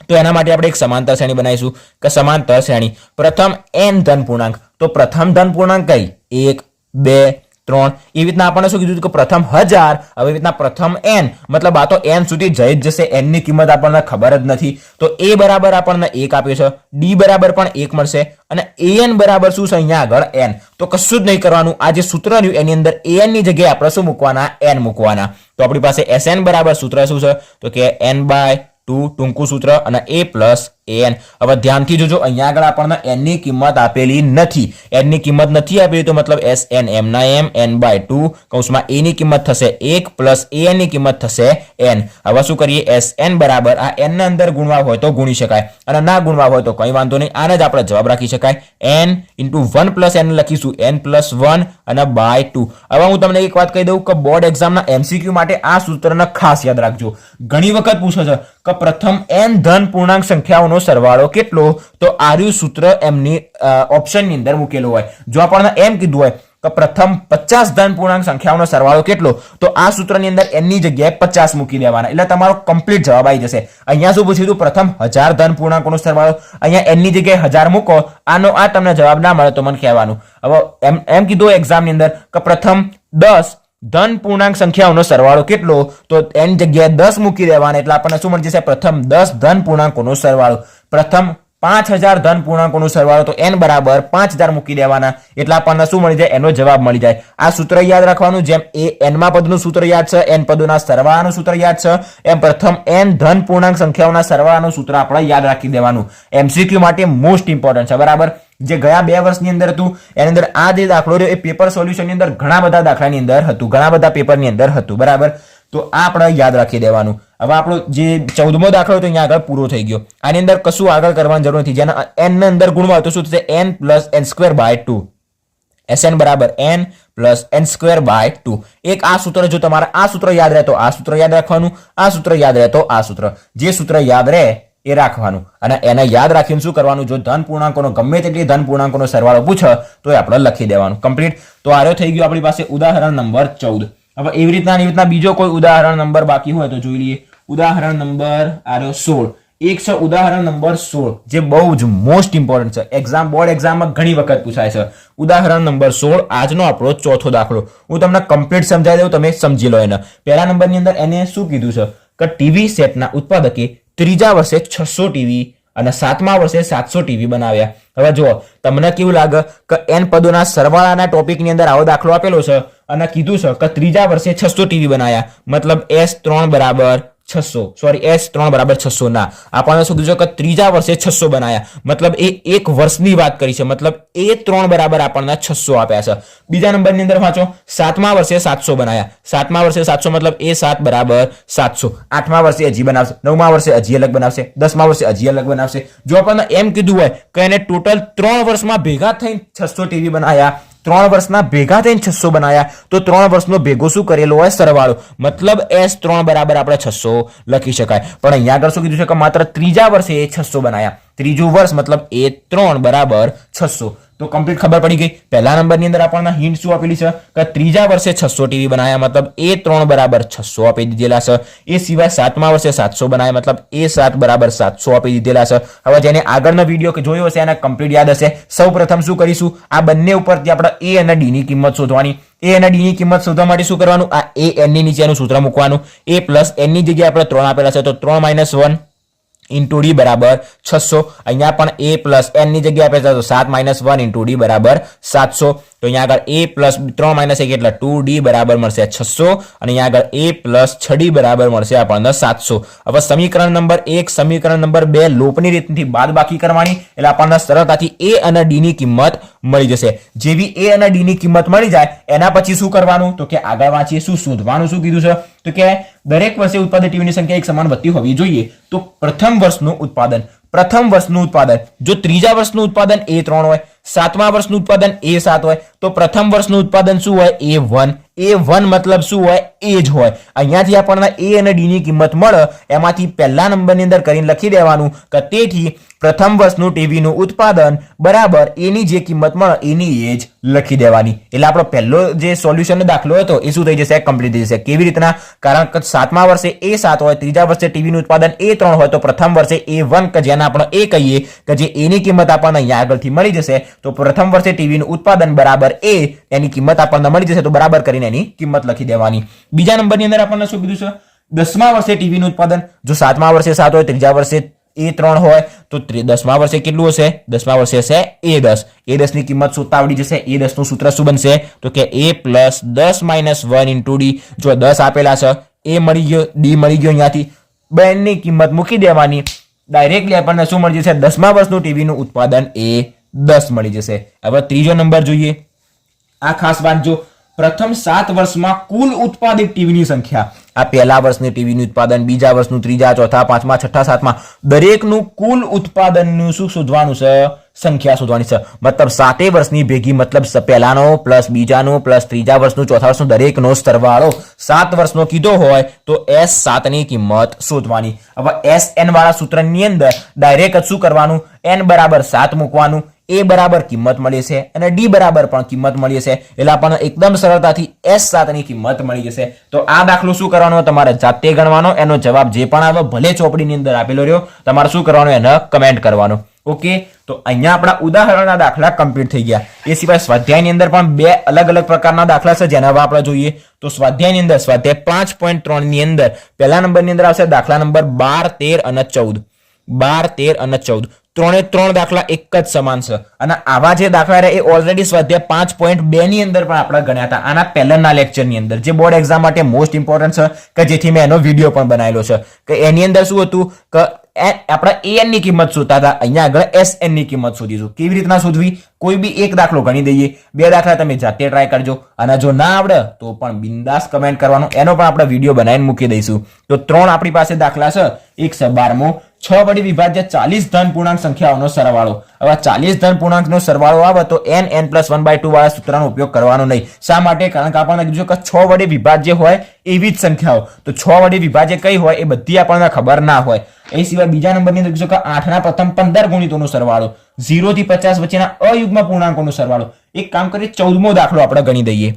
તો એના માટે આપણે એક સમાંતર શ્રેણી બનાવીશું કે સમાંતર શ્રેણી પ્રથમ n ધન પૂર્ણાંક. તો પ્રથમ ધન પૂર્ણાંક કઈ? 1 2 3. એવી રીતના આપણને શું કીધું કે પ્રથમ 1000. હવે એવી રીતના પ્રથમ n મતલબ આ તો n સુધી જઈ જ જશે. n ની કિંમત આપણને ખબર જ નથી. તો a બરાબર આપણને 1 આપ્યો છે, d બરાબર પણ 1 મળશે અને an બરાબર શું છે અહીંયા આગળ? n. તો કશું જ નહીં કરવાનું. આ જે સૂત્ર રહ્યું એની અંદર an ની જગ્યાએ આપણે શું મૂકવાના? n મૂકવાના. તો આપણી પાસે Sn બરાબર સૂત્ર શું છે? તો કે n/2 ટૂંકું સૂત્ર અને a પ્લસ an. હવે ધ્યાનથી જોજો, અહીંયા આગળ આપણને n ની કિંમત આપેલી નથી. n ની કિંમત નથી આપેલી તો મતલબ Sn m ના m n/2 કૌંસમાં a ની કિંમત થશે 1 પ્લસ an ની કિંમત થશે n. હવે શું કરીએ? Sn બરાબર આ n ના અંદર ગુણવા હોય તો ગુણી શકાય અને ના ગુણવા હોય તો કંઈ વાંધો નહીં. આને જ આપણે જવાબ રાખી શકાય. n × 1 પ્લસ n લખીશું n પ્લસ 1 અને બાય 2. હવે હું તમને એક વાત કહી દઉં કે બોર્ડ એક્ઝામના MCQ માટે આ સૂત્રને ખાસ યાદ રાખજો. ઘણી વખત પૂછે છે કે પ્રથમ n ધન પૂર્ણાંક સંખ્યાઓનો સરવાળો કેટલો? તો આર્યું સૂત્ર એમની ઓપ્શનની અંદર મૂકેલું હોય. જો આપણને એમ કીધું હોય કે પ્રથમ 50 ધન પૂર્ણાંક સંખ્યાઓનો સરવાળો કેટલો? તો આ સૂત્રની અંદર n ની જગ્યાએ 50 મૂકી દેવાના એટલે તમારો કમ્પ્લીટ જવાબ આવી જશે. અહીંયા શું પૂછ્યું હતું? પ્રથમ 1000 ધન પૂર્ણાંકોનો સરવાળો. અહીંયા n ની જગ્યાએ 1000 મૂકો. આનો આ તમને જવાબ ના મળે તો મને કહેવાનું. હવે એમ કીધું એક્ઝામની અંદર કે પ્રથમ 10 ધન પૂર્ણાંક સંખ્યાઓનો સરવાળો કેટલો? તો n જગ્યાએ 10 મૂકી દેવાના એટલે આપણને શું મળી જશે? પ્રથમ 10 ધન પૂર્ણાંકોનો સરવાળો. પ્રથમ 5000 ધન પૂર્ણાંકોનો સરવાળો. તો n બરાબર 5000 મૂકી દેવાના એટલે આપણને શું મળી જાય? એનો જવાબ મળી જાય. આ સૂત્ર યાદ રાખવાનું. જેમ n માં પદનું સૂત્ર યાદ છે, n પદોના સરવાળાનું સૂત્ર યાદ છે, એમ પ્રથમ n ધન પૂર્ણાંક સંખ્યાઓના સરવાળાનું સૂત્ર આપણે યાદ રાખી દેવાનું. MCQ માટે મોસ્ટ ઇમ્પોર્ટન્ટ છે. બરાબર. જે ગયા 2 વર્ષની અંદર હતું એની અંદર આ જે દાખલો રહ્યો એ પેપર સોલ્યુશનની અંદર ઘણા બધા દાખલાની અંદર હતું, ઘણા બધા પેપરની અંદર હતું. બરાબર. તો આ આપણે યાદ રાખી દેવાનું. હવે આપણો જે 14મો દાખલો હતો અહીંયા આગળ પૂરો થઈ ગયો. આની અંદર કશું આગળ કરવાની જરૂર નથી. જેના n ની અંદર ગુણવા તો શું થશે? n plus n²/2. Sn બરાબર n પ્લસ n²/2. એક આ સૂત્ર, જો તમારે આ સૂત્ર યાદ રહે તો આ સૂત્ર યાદ રાખવાનું, આ સૂત્ર યાદ રહે તો આ સૂત્ર. જે સૂત્ર યાદ રહે એ રાખવાનું અને એને યાદ રાખીને શું કરવાનું? જો ધન પૂર્ણાંકોનો ગમે તેટલી ધન પૂર્ણાંકોનો સરવાળો પૂછે તો એ આપણે લખી દેવાનું. કમ્પ્લીટ. તો આરો થઈ ગયો આપણી પાસે ઉદાહરણ નંબર 14. હવે એવી રીતના બીજો કોઈ ઉદાહરણ નંબર બાકી હોય તો જોઈ લઈએ. ઉદાહરણ નંબર આરો 16. એક છે ઉદાહરણ નંબર 16 જે બહુ જ મોસ્ટ ઇમ્પોર્ટન્ટ છે, બોર્ડ એક્ઝામમાં ઘણી વખત પૂછાય છે. ઉદાહરણ નંબર 16 આજનો આપણો ચોથો દાખલો. હું તમને કમ્પ્લીટ સમજાવી દઉં, તમે સમજી લો. એને પહેલા નંબરની અંદર એને શું કીધું છે કે ટીવી સેટના ઉત્પાદકે ત્રીજા વર્ષે 600 ટીવી અને 7મા વર્ષે 700 ટીવી બનાવ્યા. હવે જો તમને કેવું લાગે કે n પદોના સરવાળાના ટોપિકની અંદર આવો દાખલો આપેલો છે અને કીધું છે કે ત્રીજા વર્ષે 600 ટીવી બનાવ્યા, મતલબ S3 બરાબર 600, સોરી S3 બરાબર 600 ના, આપણને શું કીધું કે ત્રીજા વર્ષે 600 બનાવ્યા, મતલબ એ એક વર્ષની વાત કરી છે, મતલબ A3 બરાબર આપણને 600 આપ્યા છે. બીજા નંબરની અંદર વાંચો 7મા વર્ષે 700 બનાવ્યા, 7મા વર્ષે 700 મતલબ A7 બરાબર 700. 8મા વર્ષે હજી બનાવશે, 9મા વર્ષે હજી અલગ બનાવશે, 10મા વર્ષે હજી અલગ બનાવશે. જો આપણને એમ કીધું હોય કે એને ટોટલ 3 વર્ષમાં ભેગા થઈને 600 ટીવી બનાવ્યા, 3 વર્ષના ભેગા થઈને 600 બનાવ્યા, તો 3 વર્ષનો ભેગો શું કરેલો હોય સરવાળો, મતલબ S3 બરાબર આપણે 600 લખી શકાય. પણ અહીંયા આગળ શું કીધું છે કે માત્ર ત્રીજા વર્ષે 600 બનાવ્યા, ત્રીજું વર્ષ મતલબ A3 બરાબર 600. તો કમ્પ્લીટ ખબર પડી ગઈ. પહેલા નંબરની અંદર આપણને હિન્ટ શું આપેલી છે કે ત્રીજા વર્ષે 600 ટીવી બનાવ્યા, મતલબ A3 બરાબર 600 આપી દીધેલા છે. એ સિવાય 7મા વર્ષે 700 બનાવ્યા, મતલબ A7 બરાબર 700 આપી દીધેલા છે. હવે જેને આગળનો વિડીયો કે જોયો હશે એને કમ્પ્લીટ યાદ હશે. સૌ પ્રથમ શું કરીશું, આ બંને ઉપરથી આપણે A અને D ની કિંમત શોધવાની. A અને D ની કિંમત શોધવા માટે શું કરવાનું, આ A n ની નીચેનું સૂત્ર મૂકવાનું. A પ્લસ n ની જગ્યાએ આપણે 3 આપેલા છે, તો 3 - 1 इंटू डी बराबर 600. अहींया पण a प्लस n ની જગ્યાએ આપે તો 7 - 1 इंटू डी बराबर 700. तो अहींया આગળ a प्लस 3 - 1 એટલે 2d બરાબર મળશે 600 અને અહીંયા આગળ a પ્લસ 6d બરાબર મળશે આપણને 700. હવે સમીકરણ નંબર 1 સમીકરણ નંબર 2 લોપની રીતથી બાદબાકી કરવાની એટલે આપણને સરળતાથી a અને d ની કિંમત મળી જશે. જેવી a અને d ની કિંમત મળી જાય એના પછી શું કરવાનું તો કે આગળ વાંચીએ શું શોધવાનું શું કીધું છે તો કે દરેક વર્ષે ઉત્પાદિત ટીવીની સંખ્યા એક સમાન વધતી હોવી જોઈએ. તો પ્રથમ વર્ષનું ઉત્પાદન જો ત્રીજા વર્ષનું ઉત્પાદન A3 હોય, સાતમા વર્ષનું ઉત્પાદન A7 હોય તો પ્રથમ વર્ષનું ઉત્પાદન શું હોય A1 મતલબ શું હોય એ જ હોય. અહીંયાથી આપણને a અને d ની કિંમત મળે એમાંથી પહેલા નંબરની અંદર કરીને લખી દેવાનું કે તેથી પ્રથમ વર્ષનું ટીવીનું ઉત્પાદન બરાબર એની જે કિંમત મળે એની એ જ લખી દેવાની. એટલે આપણો પહેલો જે સોલ્યુશનનો દાખલો હતો એ શું થઈ જશે કમ્પ્લીટ થઈ જશે. કેવી રીતના, કારણ કે સાતમા વર્ષે A7 હોય, ત્રીજા વર્ષે ટીવીનું ઉત્પાદન A3 હોય તો પ્રથમ વર્ષે A1 કે જેને આપણે એ કહીએ કે જે એની કિંમત આપણને અહીંયા આગળથી મળી જશે તો પ્રથમ વર્ષે ટીવીનું ઉત્પાદન બરાબર એ એની કિંમત આપણને મળી જશે તો બરાબર કરીને એની કિંમત લખી દેવાની. બીજા નંબરની અંદર આપણને શું કીધું છે 10મા વર્ષે ટીવીનું ઉત્પાદન જો સાતમા વર્ષે 7 હોય, ત્રીજા વર્ષે A3 હોય તો 10મા વર્ષે કેટલું હશે 10મા વર્ષે હશે A10 ની કિંમત શોધતા આવડી જશે. A10 નું સૂત્ર શું બનશે તો કે A પ્લસ 10 - 1 ઇન્ટુ ડી. જો 10 આપેલા છે, A મળી ગયો, D મળી ગયો, અહીંયાથી બેની કિંમત મૂકી દેવાની. ડાયરેક્ટલી આપણને શું મળી જશે 10મા વર્ષનું ટીવીનું ઉત્પાદન A10 મળી જશે. હવે ત્રીજો નંબર જોઈએ, આ ખાસ વાંચજો. પ્રથમ 7 વર્ષમાં કુલ ઉત્પાદિત ટીવીની સંખ્યા, આ પહેલા વર્ષનું ટીવીનું ઉત્પાદન, બીજા વર્ષનું, ત્રીજા, ચોથા, પાંચમા, છઠ્ઠા, સાતમા દરેકનું કુલ ઉત્પાદનનું શું શોધવાનું છે સંખ્યા શોધવાની છે. મતલબ 7 વર્ષની ભેગી મતલબ પહેલાનો પ્લસ બીજાનો પ્લસ ત્રીજા વર્ષનું, ચોથા વર્ષનું દરેકનો સરવાળો 7 વર્ષનો કીધો હોય તો S7 ની કિંમત શોધવાની. હવે SN વાળા સૂત્રની અંદર ડાયરેક્ટ શું કરવાનું, n બરાબર 7 મૂકવાનું, a બરાબર કિંમત મળી છે અને d બરાબર પણ કિંમત મળી છે એટલે આપણને એકદમ સરળતાથી S7 ની કિંમત મળી જશે. તો આ દાખલો શું કરવાનો તમારે જાતે ગણવાનો, એનો જવાબ જે પણ આવે ભલે ચોપડીની અંદર આપેલો રહ્યો તમારે શું કરવાનું એને કમેન્ટ કરવાનો. ઓકે, તો અહીંયા આપણા ઉદાહરણના દાખલા કમ્પ્લીટ થઈ ગયા. એ સિવાય સ્વાધ્યાયની અંદર પણ બે અલગ અલગ પ્રકારના દાખલા છે જેના આપણે જોઈએ. તો સ્વાધ્યાયની અંદર સ્વાધ્યાય 5.3 ની અંદર પહેલા નંબરની અંદર આવશે દાખલા નંબર 12, 13 અને 14. 12, 13 અને 14 ત્રણે ત્રણ દાખલા એક જ સમાન છે અને આવા જે દાખલા રહ્યા એ ઓલરેડી સ્વાધ્યાય 5.2 ની અંદર પણ આપણે ગણ્યા હતા આના પહેલાના લેક્ચરની અંદર, જે બોર્ડ એક્ઝામ માટે મોસ્ટ ઇમ્પોર્ટન્ટ છે કે જેથી મેં એનો વિડીયો પણ બનાવેલો છે કે એની અંદર શું હતું કે આપણે an ની કિંમત શોધતા હતા, અહીંયા આગળ sn ની કિંમત શોધીશું. કેવી રીતના શોધવી, કોઈ બી એક દાખલો ગણી દઈએ, બે દાખલા તમે જાતે ટ્રાય કરજો અને જો ના આવડે તો પણ બિંદાસ કમેન્ટ કરવાનો, એનો પણ આપણે વિડીયો બનાવીને મૂકી દઈશું. તો ત્રણ આપણી પાસે દાખલા છે. એક છે 12મો, 6 વડે વિભાજ્ય 40 ધન પૂર્ણાંક સંખ્યાઓનો સરવાળો. હવે 40 ધન પૂર્ણાંકનો સરવાળો આવે તો n +1/2 વાળા સૂત્રનો ઉપયોગ કરવાનો નહીં. શા માટે? કારણ કે આપણને કીધું કે 6 વડે વિભાજ્ય હોય એવી જ સંખ્યાઓ, તો 6 વડે વિભાજ્ય કઈ હોય એ બધી આપણને ખબર ના હોય. એ સિવાય બીજા નંબરની અંદર કીધું કે 8ના પ્રથમ 15 ગુણિતોનો સરવાળો, 0 થી 50 વચ્ચેના અયુગ્મ પૂર્ણાંકોનો સરવાળો. એક કામ કરીએ 14મો દાખલો આપણે ગણી દઈએ.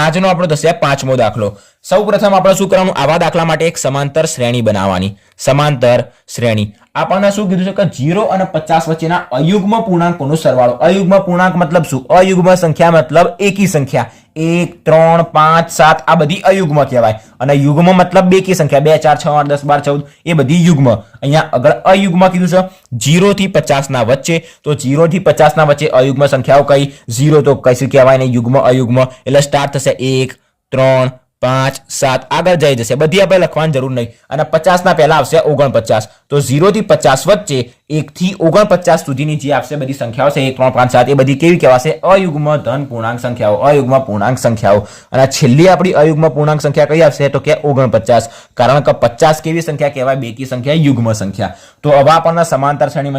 આજનો આપણો થશે 5મો દાખલો. સૌપ્રથમ આપણે શું કરવાનું, આવા દાખલા માટે એક સમાંતર શ્રેણી બનાવવાની. સમાંતર શ્રેણી આપણને શું કીધું છે કે 0 અને 50 વચ્ચેના અયુગ્મ પૂર્ણાંકોનો સરવાળો. અયુગ્મ પૂર્ણાંક મતલબ શું? અયુગ્મ સંખ્યા મતલબ એકી સંખ્યા. 1 3 5 7 આ બધી અયુગ્મ કહેવાય. અને યુગ્મ મતલબ બેકી સંખ્યા 2 4 6 8 10 12 14 એ બધી યુગ્મ. અહીંયા આગળ અયુગ્મ કીધું છે 0 થી 50 ના વચ્ચે. તો 0 થી 50 ના વચ્ચે અયુગ્મ સંખ્યાઓ કઈ? 0 તો કઈ કહેવાય નહીં, યુગ્મ અયુગ્મ. એટલે સ્ટાર્ટ થશે 1 3 5 7 આગળ જઈ જશે. બધી આપણે લખવાની જરૂર નહીં. અને 50 ના પહેલા આવશે 49. તો 0 થી 50 વચ્ચે 1 થી 49 સુધીની જે આવશે બધી સંખ્યાઓ છે 1 3 5 7 એ બધી કેવી કહેવાશે? અયુગ્મ ધન પૂર્ણાંક સંખ્યાઓ. અયુગ્મ પૂર્ણાંક સંખ્યાઓ. અને છેલ્લી આપણી અયુગ્મ પૂર્ણાંક સંખ્યા કઈ આવશે? તો કે 49. કારણ કે 50 કેવી સંખ્યા કહેવાય? બેકી સંખ્યા, યુગ્મ સંખ્યા. તો હવે આપણને સમાંતર શ્રેણી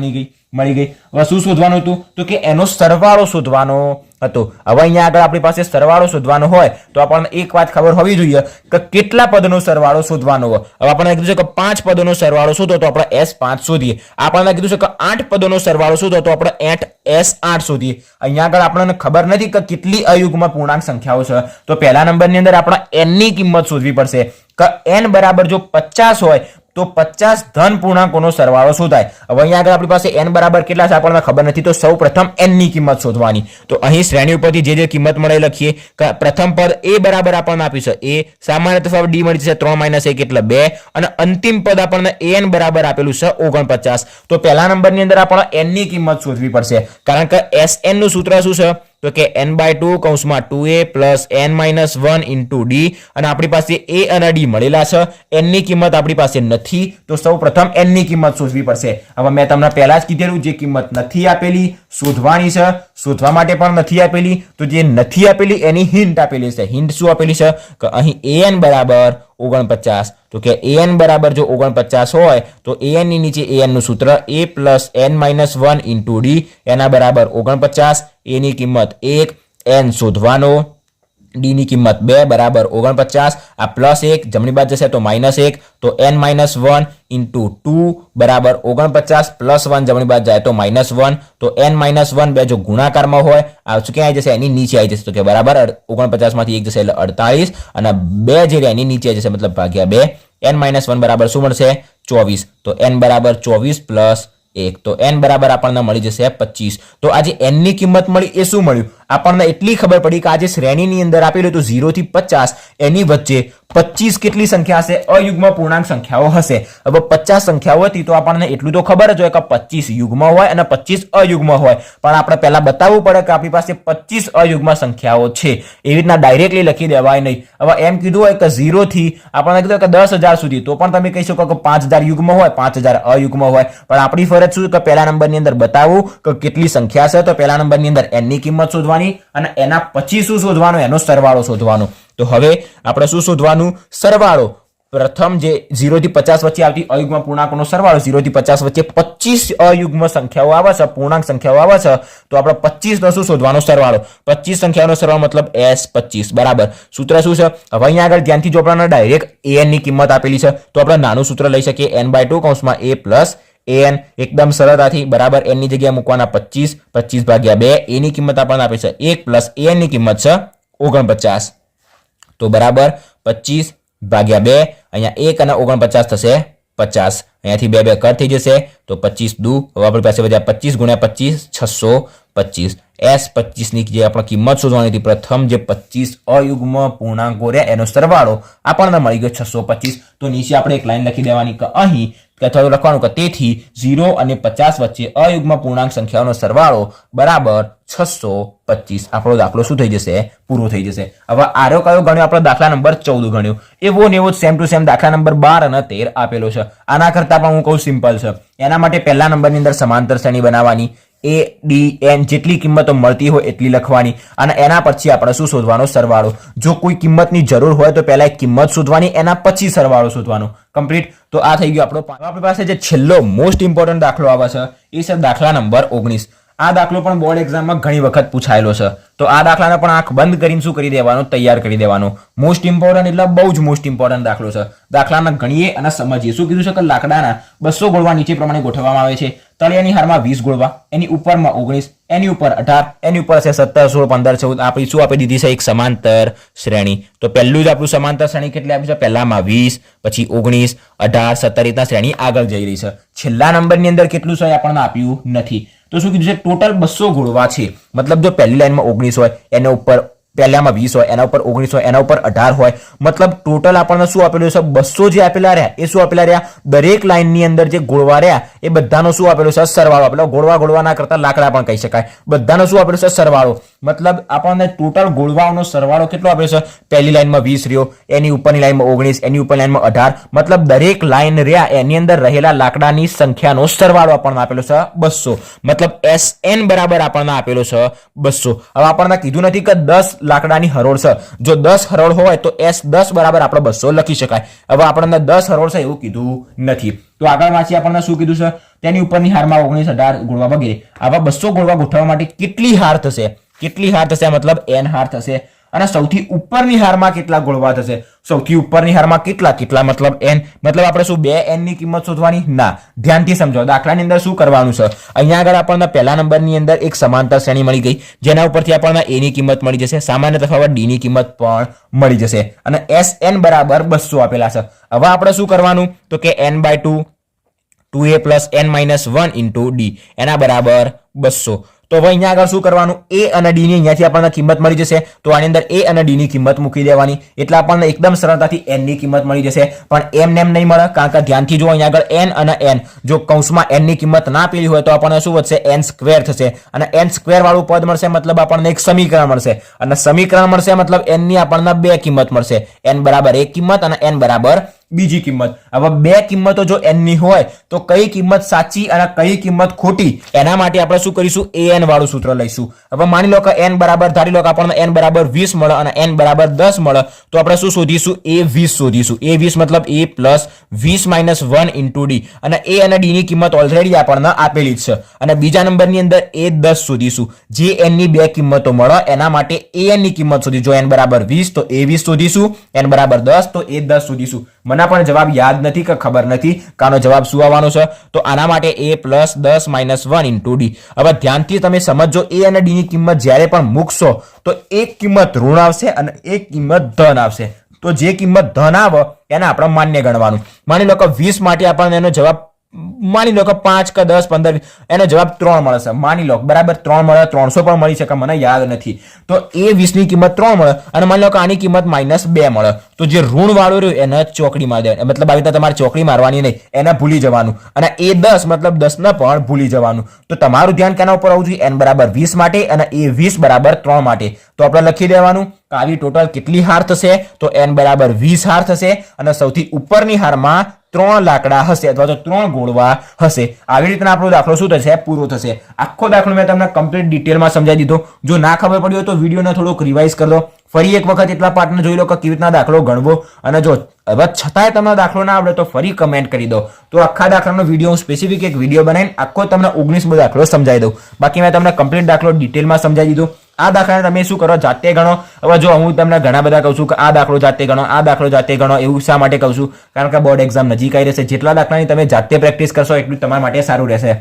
મળી ગઈ. હવે શું શોધવાનું હતું? તો કે એનો સરવાળો શોધવાનો હતો. હવે અહીંયા આગળ આપણી પાસે સરવાળો શોધવાનો હોય તો આપણને એક વાત ખબર હોવી જોઈએ કે કેટલા પદનો સરવાળો શોધવાનો હોય. હવે આપણને કીધું છે કે 5 પદોનો સરવાળો શોધો તો આપણે S5 શોધીએ. આપણને કીધું છે કે 8 પદોનો સરવાળો શોધો તો આપણે S8 શોધીએ. અહીંયા આગળ આપણને ખબર નથી કે કેટલી અયુગ્મ પૂર્ણાંક સંખ્યાઓ છે. તો પહેલા નંબરની અંદર આપણે n ની કિંમત શોધવી પડશે કે n બરાબર જો 50 હોય તો 50 ધન પૂર્ણાંકોનો સરવાળો શોધાય. હવે અહીંયા આગળ આપણી પાસે n બરાબર કેટલા છે આપણને ખબર નથી. તો સૌ પ્રથમ n ની કિંમત શોધવાની. તો અહીં શ્રેણી ઉપરથી જે કિંમત મળે લખીએ કે પ્રથમ પદ a બરાબર આપણને આપ્યું છે a, સામાન્ય તફાવત d મળી જશે 3 - 1 એટલે 2 અને અંતિમ પદ આપણને an બરાબર આપેલું છે 49. તો પહેલા નંબરની અંદર આપણે n ની કિંમત શોધવી પડશે. કારણ કે Sn નું સૂત્ર શું છે? તો કે n/2 કૌંસમાં 2a plus n - 1 into d. અને આપણી પાસે a અને d મળેલા છે. n ની કિંમત આપણી પાસે નથી. તો સૌ પ્રથમ n ની કિંમત શોધવી પડશે. હવે મેં તમને પહેલા જ કીધેલું જે કિંમત નથી આપેલી શોધવાની છે. શોધવા માટે પણ નથી આપેલી. તો જે નથી આપેલી એની હિન્ટ આપેલી છે. હિન્ટ શું આપેલી છે? કે અહીં an બરાબર 49. તો કે an બરાબર જો 49 હોય તો an ની નીચે an નું સૂત્ર a plus n - 1 into d એના બરાબર 49. a ની કિંમત 1, n શોધવાનો, d ની કિંમત 2 બરાબર 49. આ પ્લસ 1 જમણી બાજુ જશે તો -1. તો n - 1 ઇન્ટુ 2 બરાબર 49 પ્લસ 1 જમણી બાજુ જાય તો -1. તો n - 1 બે જો ગુણાકારમાં હોય આ ક્યાં આવી જશે? એની નીચે આવી જશે. તો કે બરાબર 49 માંથી 1 જશે એટલે 48 અને 2 જે એની નીચે જશે મતલબ ભાગ્યા 2. n - 1 બરાબર શું મળશે? 24. તો n બરાબર 24 પ્લસ 1. તો n બરાબર આપણને મળી જશે 25. તો આજે n ની કિંમત મળી એ શું મળ્યું? આપણને એટલી ખબર પડી કે આજે શ્રેણીની અંદર આપેલું તો 0 થી 50 એની વચ્ચે 25 કેટલી સંખ્યા હશે? અયુગ્મ પૂર્ણાંક સંખ્યાઓ હશે. હવે 50 સંખ્યાઓ હતી તો આપણને એટલું તો ખબર જ હોય કે 25 યુગ્મ હોય અને 25 અયુગ્મ હોય. પણ આપણે પહેલા બતાવવું પડે કે આપણી પાસે 25 અયુગ્મ સંખ્યાઓ છે. એવી રીતના ડાયરેક્ટલી લખી દેવાય નહીં. હવે એમ કીધું હોય કે 0 થી આપણને કીધું કે 10,000 સુધી તો પણ તમે કહી શકો કે 5,000 યુગ્મ હોય, 5,000 અયુગ્મ હોય. પણ આપણી ફરજ શું કે પહેલા નંબરની અંદર બતાવવું કે કેટલી સંખ્યા છે. તો પહેલા નંબરની અંદર n ની કિંમત શોધવાની અને એના પછી શું શોધવાનું? એનો સરવાળો શોધવાનો. તો હવે આપણે શું શોધવાનું? સરવાળો. પ્રથમ જે 0 થી 50 વચ્ચે આવતી અયુગ્મ પૂર્ણાંકોનો સરવાળો. 0 થી 50 વચ્ચે 25 અયુગ્મ સંખ્યાઓ આવે છે, પૂર્ણાંક સંખ્યાઓ આવે છે. તો આપણે 25 નો શું શોધવાનો? સરવાળો. 25 સંખ્યાઓનો સરવાળો મતલબ S25 બરાબર. સૂત્ર શું છે? હવે અહીંયા આગળ ધ્યાનથી જો આપણને ડાયરેક્ટ an ની કિંમત આપેલી છે તો આપણે નાનું સૂત્ર લઈ શકીએ n/2 કૌંસમાં a પ્લસ an. એકદમ સરળતાથી બરાબર n ની જગ્યાએ મૂકવાના 25. 25 ભાગ્યા 2. a ની કિંમત આપણને આપે છે 1 પ્લસ an ની કિંમત છે 49. તો બરાબર 25 ભાગ્યા 2. અહીંયા 1 અને 49 થશે 50. અહીંયાથી 2 2 કટ થઈ જશે તો 25 દુ. હવે આપણી પાસે વધ્યા 25 ગુણ્યા 25 625. S25 ની જે આપણે કિંમત શોધવાની હતી પ્રથમ જે 25 અયુગ્મ પૂર્ણાંકો રહ્યા એનો સરવાળો આપણને મળી ગયો 625. તો નીચે આપણે એક લાઈન લખી દેવાની કે અહીં અથવા લખવાનું કે તેથી 0 અને 50 વચ્ચે અયુગ્મ પૂર્ણાંક સંખ્યાઓનો સરવાળો બરાબર 625. આપણો દાખલો શું થઈ જશે? પૂરો થઈ જશે. હવે આરો કયો ગણ્યો? આપણે દાખલા નંબર 14 ગણ્યો. એવો ને એવો સેમ ટુ સેમ દાખલા નંબર 12 અને 13 આપેલો છે. આના કરતા પણ હું કહું સિમ્પલ છે. એના માટે પહેલા નંબરની અંદર સમાંતર શ્રેણી બનાવવાની. a d n જેટલી કિંમતો મળતી હોય એટલી લખવાની અને એના પછી આપણે શું શોધવાનો? સરવાળો. જો કોઈ કિંમતની જરૂર હોય તો પહેલા એક કિંમત શોધવાની, એના પછી સરવાળો શોધવાનો. કમ્પ્લીટ. તો આ થઈ ગયું આપણો. આપણી પાસે જે છેલ્લો મોસ્ટ ઇમ્પોર્ટન્ટ દાખલો આવે છે એ છે દાખલા નંબર 19. આ દાખલો પણ બોર્ડ એક્ઝામમાં ઘણી વખત પૂછાયેલો છે. તો આ દાખલાને પણ આંખ બંધ કરીને શું કરી દેવાનો? તૈયાર કરી દેવાનો. મોસ્ટ ઇમ્પોર્ટન્ટ એટલે બહુ જ મોસ્ટ ઇમ્પોર્ટન્ટ દાખલો છે. દાખલાને ગણીએ અને સમજીએ. શું કીધું છે કે લાકડાના 200 ગોળવા નીચે પ્રમાણે ગોઠવવામાં આવે છે. તળિયાની હારમાં 20 ગોળવા, એની ઉપરમાં 19, એની ઉપર 18, એની ઉપર છે 17, 16, 15, 14. આપણી શું આપી દીધી છે? એક સમાંતર શ્રેણી. તો પહેલું જ આપણું સમાંતર શ્રેણી કેટલી આપી છે? પહેલામાં 20, પછી 19, 18, 17 રીતના શ્રેણી આગળ જઈ રહી છે. છેલ્લા નંબરની અંદર કેટલું છે આપણને આપ્યું નથી. તો શું કીધું છે? ટોટલ 200 ગોળવા છે. મતલબ જો પહેલી લાઈનમાં 19 હોય, એના ઉપર પહેલામાં 20 હોય, એના ઉપર 19 હોય, એના ઉપર 18 હોય, મતલબ ટોટલ આપણને શું આપેલું છે? 200 જે આપેલા રહ્યા એ શું આપેલા રહ્યા? દરેક લાઈનની અંદર જે ગોળવા રહ્યા એ બધાનો શું આપેલું છે? સરવાળો આપેલો. ગોળવા ના કરતા લાકડા પણ કહી શકાય. બધાનો શું આપેલું છે? સરવાળો. મતલબ આપણને ટોટલ ગોળવાઓનો સરવાળો કેટલો આપેલો છે? પહેલી લાઈનમાં 20 રહ્યો, એની ઉપરની લાઈનમાં 19, એની ઉપર લાઈનમાં 18, મતલબ દરેક લાઈન રહ્યા એની અંદર રહેલા લાકડાની સંખ્યાનો સરવાળો આપણને આપેલો છે 200. મતલબ SN બરાબર આપણને આપેલો છે 200. હવે આપણને કીધું નથી કે 10 લાકડાની હરોળ છે. જો 10 હરોળ હોય તો S10 બરાબર આપણે 200 લખી શકાય. હવે આપણને 10 હરોળ છે એવું કીધું નથી. તો આગળ વાંચીએ આપણને શું કીધું છે? તેની ઉપરની હારમાં 19, 18 ગોળવા વગેરે. આવા 200 ગોળવા ગોઠવવા માટે કેટલી હાર થશે? કેટલી હાર થશે? મતલબ N હાર થશે. અને સૌથી ઉપરની હારમાં કેટલા ગોળવા થશે? સૌથી ઉપરની હારમાં કેટલા મતલબ N. મતલબ આપણે શું 2N ની કિંમત શોધવાની? ના, ધ્યાનથી સમજો. દાખલાની અંદર શું કરવાનું છે? અહીંયા આગળ આપણને પહેલા નંબરની અંદર એક સમાંતર શ્રેણી મળી ગઈ, જેના ઉપરથી આપણને A ની કિંમત મળી જશે, સામાન્ય તફાવત D ની કિંમત પણ મળી જશે, અને SN બરાબર 200 આપેલા છે. હવે આપણે શું કરવાનું? તો કે N/2 2A plus N minus 1 into D એના બરાબર 200. તો હવે અહીંયા આગળ શું કરવાનું? A અને D ની અહીંયાથી આપણને કિંમત મળી જશે. તો આની અંદર A અને D ની કિંમત મૂકી દેવાની, એટલે આપણને એકદમ સરળતાથી N ની કિંમત મળી જશે. પણ એમ નહીં મળે, કારણ કે ધ્યાનથી જો અહીંયા આગળ N અને N, જો કૌંસમાં N ની કિંમત ના આપેલી હોય તો આપણને શું વધશે? N સ્ક્વેર થશે, અને N સ્ક્વેર વાળું પદ મળશે મતલબ આપણને એક સમીકરણ મળશે, અને સમીકરણ મળશે મતલબ N ની આપણને 2 કિંમત મળશે. N બરાબર 1 કિંમત અને N બરાબર બીજી કિંમત. હવે 2 કિંમતો જો N ની હોય તો કઈ કિંમત સાચી અને કઈ કિંમત ખોટી, એના માટે આપણે શું કરીશું? AN વાળું સૂત્ર લઈશું. હવે માની લો કે N બરાબર, ધારી લો કે આપણને N બરાબર 20 મળે અને N બરાબર 10 મળે, તો આપણે શું શોધીશું? A20 શોધીશું. A20 મતલબ A plus 20 minus 1 into D, અને A અને D ની કિંમત ઓલરેડી આપણને આપેલી જ છે. અને બીજા નંબરની અંદર A10 શોધીશું. જે N ની 2 કિંમતો મળે એના માટે AN ની કિંમત શોધી. જો N બરાબર 20 તો A20 શોધીશું, N બરાબર 10 તો A10 શોધીશું. મને પણ જવાબ યાદ નથી કે ખબર નથી કાનો જવાબ શું આવવાનો છે. તો આના માટે A plus 10 minus 1 into D. હવે ધ્યાનથી તમે સમજો, A અને D ની કિંમત જ્યારે પણ મૂકશો તો એક કિંમત ઋણ આવશે અને એક કિંમત ધન આવશે. તો જે કિંમત ધન આવે એને આપણે માન્ય ગણવાનું. માની લો કે 20 માટે આપણને એનો જવાબ માની લો કે 5 કે 10 15 એનો જવાબ 3 મળશે. માની લો બરાબર 3 મળે, 300 પણ મળી શકે, મને યાદ નથી. તો A20 ની કિંમત 3 મળે, અને માની લો કે આની કિંમત -2 મળે, તો જે ઋણ વાળું રહ્યું એને ચોકડી મારી દેવાની. મતલબ આવી રીતે તમારે ચોકડી મારવાની નહીં, એને ભૂલી જવાનું. અને A10 મતલબ 10 ને પણ ભૂલી જવાનું. તો તમારું ધ્યાન કેના ઉપર આવવું જોઈએ? N બરાબર 20 માટે અને A20 બરાબર 3 માટે. તો આપણે લખી દેવાનું કે આવી ટોટલ કેટલી હાર થશે? તો N બરાબર 20 હાર થશે, અને સૌથી ઉપરની હારમાં 3 લાકડા હશે અથવા તો 3 ગોળવા હશે. આવી રીતના આપણો દાખલો શું થશે? પૂરો થશે. આખો દાખલો મેં તમને કમ્પ્લીટ ડિટેલમાં સમજાવી દીધો. જો ના ખબર પડી હોય તો વિડીયોને થોડોક રિવાઇઝ કરી દો. ફરી એક વખત એટલા પાર્ટને જોઈ લો કે કેવી રીતના દાખલો ગણવો, અને જો હવે છતાંય તમને દાખલો ના આવડે તો ફરી કમેન્ટ કરી દો. તો આખા દાખલાનો વિડીયો હું સ્પેસિફિક એક વિડીયો બનાવીને આખો તમને 19મો દાખલો સમજાવી દઉં. બાકી મેં તમને કમ્પ્લીટ દાખલો ડિટેલમાં સમજાવી દીધો. આ દાખલાને તમે શું કરો? જાતે ગણો. હવે જો હું તમને ઘણા બધા કહું છું કે આ દાખલો જાતે ગણો, આ દાખલો જાતે ગણો, એવું શા માટે કહું છું? કારણ કે બોર્ડ એક્ઝામ નજીક આવી રહેશે. જેટલા દાખલાની તમે જાતે પ્રેક્ટિસ કરશો એટલું તમારા માટે સારું રહેશે.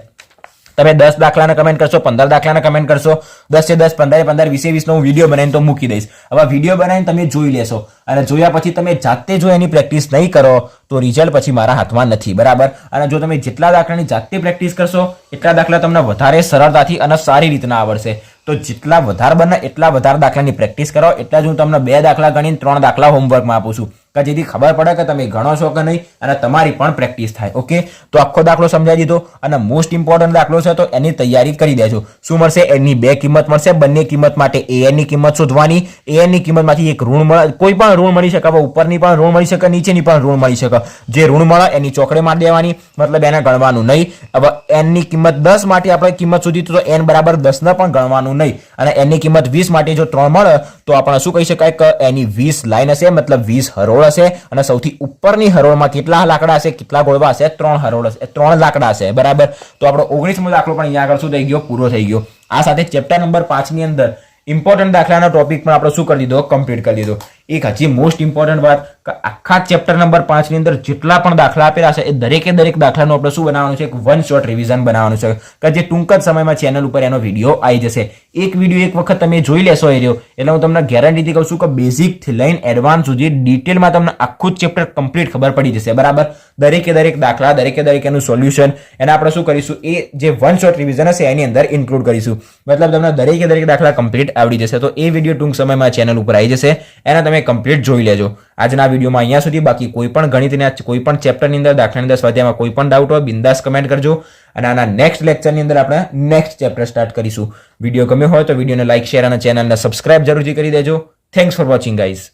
તમે 10 દાખલાને કમેન્ટ કરશો, 15 દાખલાને કમેન્ટ કરશો, 10 એ 10, 15 એ 15, 20 એ 20 નો વિડીયો બનાવીને તો મૂકી દઈશ. હવે વિડીયો બનાવીને તમે જોઈ લેશો, અને જોયા પછી તમે જાતે જો એની પ્રેક્ટિસ નહીં કરો તો રિઝલ્ટ પછી મારા હાથમાં નથી, બરાબર? અને જો તમે જેટલા દાખલાની જાતે પ્રેક્ટિસ કરશો એટલા દાખલા તમને વધારે સરળતાથી અને સારી રીતના આવડશે. તો જેટલા વધારે બને એટલા વધારે દાખલાની પ્રેક્ટિસ કરો. એટલા જ હું તમને 2 દાખલા ગણીને 3 દાખલા હોમવર્કમાં આપું છું, કે જેથી ખબર પડે કે તમે ગણો છો કે નહીં, અને તમારી પણ પ્રેક્ટિસ થાય. ઓકે, તો આખો દાખલો સમજાવી દીધો, અને મોસ્ટ ઇમ્પોર્ટન્ટ દાખલો છે તો એની તૈયારી કરી દેજો. શું મળશે? એની 2 કિંમત મળશે. બંને કિંમત માટે AN ની કિંમત શોધવાની. AN ની કિંમતમાંથી એક ઋણ મળે, કોઈ પણ ઋણ મળી શકે. હવે ઉપરની પણ ઋણ મળી શકે, નીચેની પણ ઋણ મળી શકે. જે ઋણ મળે એની ચોકડે મારી દેવાની, મતલબ એને ગણવાનું નહીં. હવે N ની કિંમત 10 માટે આપણે કિંમત શોધી તો N બરાબર 10 ને પણ ગણવાનું નહીં. અને N ની કિંમત 20 માટે જો 3 મળે તો આપણે શું કહી શકાય કે એની 20 લાઈન હશે, મતલબ 20 હરોળ હશે. અને સૌથી ઉપરની હરોળમાં કેટલા લાકડા હશે, કેટલા ગોળવા હશે? 3 હરોળ હશે, 3 લાકડા હશે, બરાબર? તો આપણો 19મો દાખલો પણ અહીંયા આગળ શું થઈ ગયો? પૂરો થઈ ગયો. આ સાથે ચેપ્ટર નંબર 5 ની અંદર ઇમ્પોર્ટન્ટ દાખલાનો ટોપિક પણ આપણે શું કરી દીધો? કમ્પ્લીટ કરી દીધો. એક હજી મોસ્ટ ઇમ્પોર્ટન્ટ વાત કે આખા ચેપ્ટર નંબર 5 ની અંદર જેટલા પણ દાખલા આપેલા છે એ દરેકે દરેક દાખલાનું આપણે શું બનાવવાનું છે, એક વન શોટ રિવિઝન બનાવવાનું છે કે જે ટૂંક જ સમયમાં ચેનલ ઉપર એનો વિડીયો આવી જશે. એક વિડીયો એક વખત તમે જોઈ લેશો એ રહ્યો એટલે હું તમને ગેરંટીથી કહું છું કે બેઝિક થી લઈને એડવાન્સ સુધી ડિટેલમાં તમને આખું જ ચેપ્ટર કમ્પ્લીટ ખબર પડી જશે. બરાબર, દરેકે દરેક દાખલા, દરેકે દરેક એનું સોલ્યુશન એને આપણે શું કરીશું, એ જે વન શોટ રિવિઝન હશે એની અંદર ઇન્ક્લુડ કરીશું. મતલબ તમને દરેકે દરેક દાખલા કમ્પ્લીટ આવડી જશે. તો એ વિડીયો ટૂંક સમયમાં ચેનલ ઉપર આવી જશે, એને તમે કમ્પ્લીટ જોઈ લેજો. આજના વિડીયોમાં અહીંયા સુધી. બાકી કોઈ પણ ગણિતના કોઈ પણ ચેપ્ટરની અંદર, દાખલાની અંદર, સ્વાધ્યાયમાં કોઈ પણ ડાઉટ હોય બિંદાસ કમેન્ટ કરજો અને આના નેક્સ્ટ લેક્ચરની અંદર આપણે નેક્સ્ટ ચેપ્ટર સ્ટાર્ટ કરીશું. વિડીયો ગમ્યો હોય તો વિડીયોને લાઈક, શેર અને ચેનલને સબસ્ક્રાઇબ જરૂરથી કરી દેજો. Thanks for watching guys.